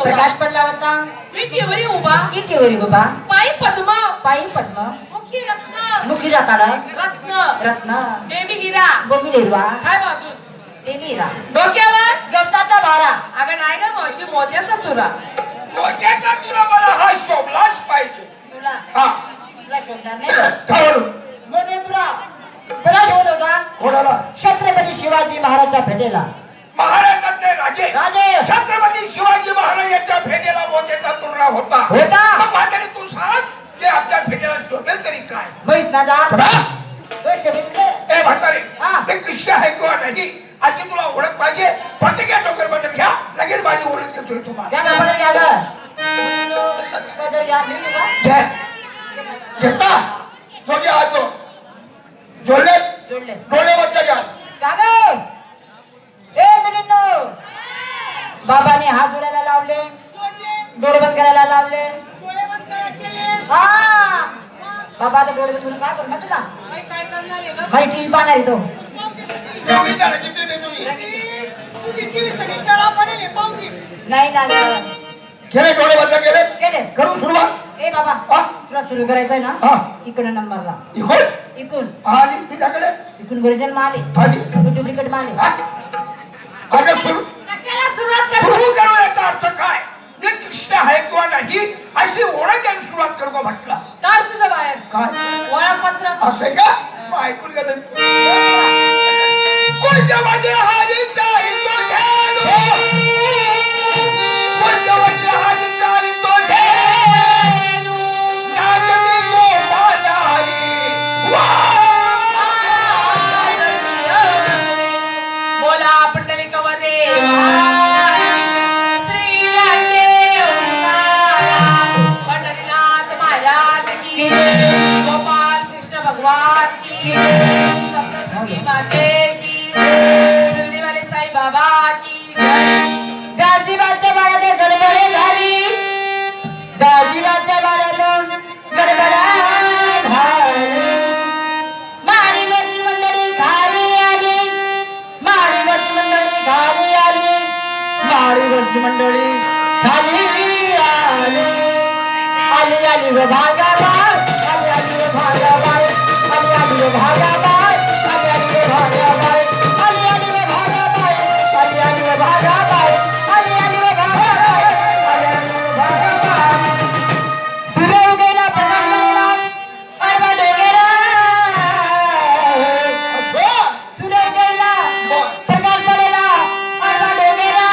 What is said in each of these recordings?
प्रकाश पडला होता विटीवरी उभा पायी पद्म मुखी रत्न मुखी रताळ रत्न बेबी हिरा गोमी हिरवा काय बाजू बेबी हिरा डोक्यावर गवताचा भारा अगं नाही ग मावशी मोत्याचा चुरा मला हा शोभलाच पाहिजे तुला शोधणार नाही काय म्हणू मोदे तुला शोध होता कोणाला छत्रपती शिवाजी महाराजच्या भेटेला महाराजांचे राजे राजे छत्रपती शिवाजी महाराज यांच्या भेटेला मोत्याचा तुरा होता मग म्हातारी तू सांग जे आपल्या भेटेला शोभेल तरी काय म्हैस ना जा तो शोभित ए म्हातारी मी कृष्ण आहे किंवा नाही अशी तुला ओळख पाहिजे प्रत्येक या डोकर बद्दल घ्या लगेच माझी ओळख देतोय तुम्हाला घेता दोघे आतो जोडले डोळे बद्दल घ्या बाबाने हात जोडायला लावले डोळे बंद करायला लावले बाबा आता डोळे बंद करून काय करणार तुला माहिती पाहणार तो नाही ना केले डोळे बंद केले करू सुरुवात ए बाबा तुला सुरू करायचंय ना इकडे नंबरला इकून आणि तुझ्याकडे इकून ओरिजिनल माले डुप्लिकेट माले अगं सुरू करू याचा अर्थ काय मी कृष्ण आहे किंवा नाही अशी ओळख द्यायला सुरुवात करू का म्हटलं काढ तुझं बाहेर काय ओळखपत्र असं आहे का मग ऐकून घ्या कोणत्या मध्ये हारीचा हिंदू कोणत्या मध्ये हारीचा हिंदू बोला पंढरी कवरे गोपाल कृष्ण भगवान की सप्तशृंगी माते की शिर्डी वाले साई बाबा की गाजीबाच्या बाळाने गडबडे झाली गाजीबाच्या बाळानं गडबडा झाली माळीवरची मंडळी खाली आली माळीवरची मंडळी खाली आली माळीवरची मंडळी खाली आली आली आली व भागाबाई आली आली व भागाबाई आली आली व भागाबाई आली आली व भागाबाई आली आली व भागाबाई आली आली व भागाबाई आली आली व भागाबाई आली आली व भागाबाई सूर्य उगवला प्रकाश झाला आडवा डोंगरा सूर्य उगवला प्रकाश झालेला आडवा डोंगरा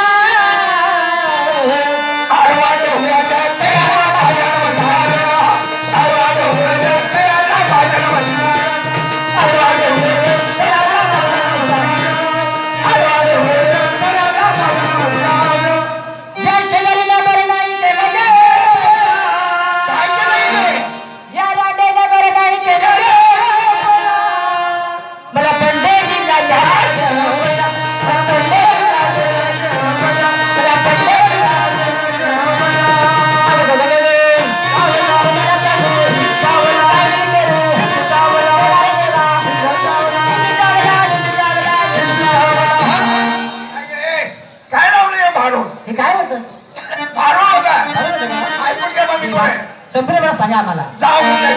संपूर्ण सांगा आम्हाला जाऊ नका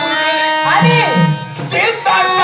तुम्ही आणि तीन तास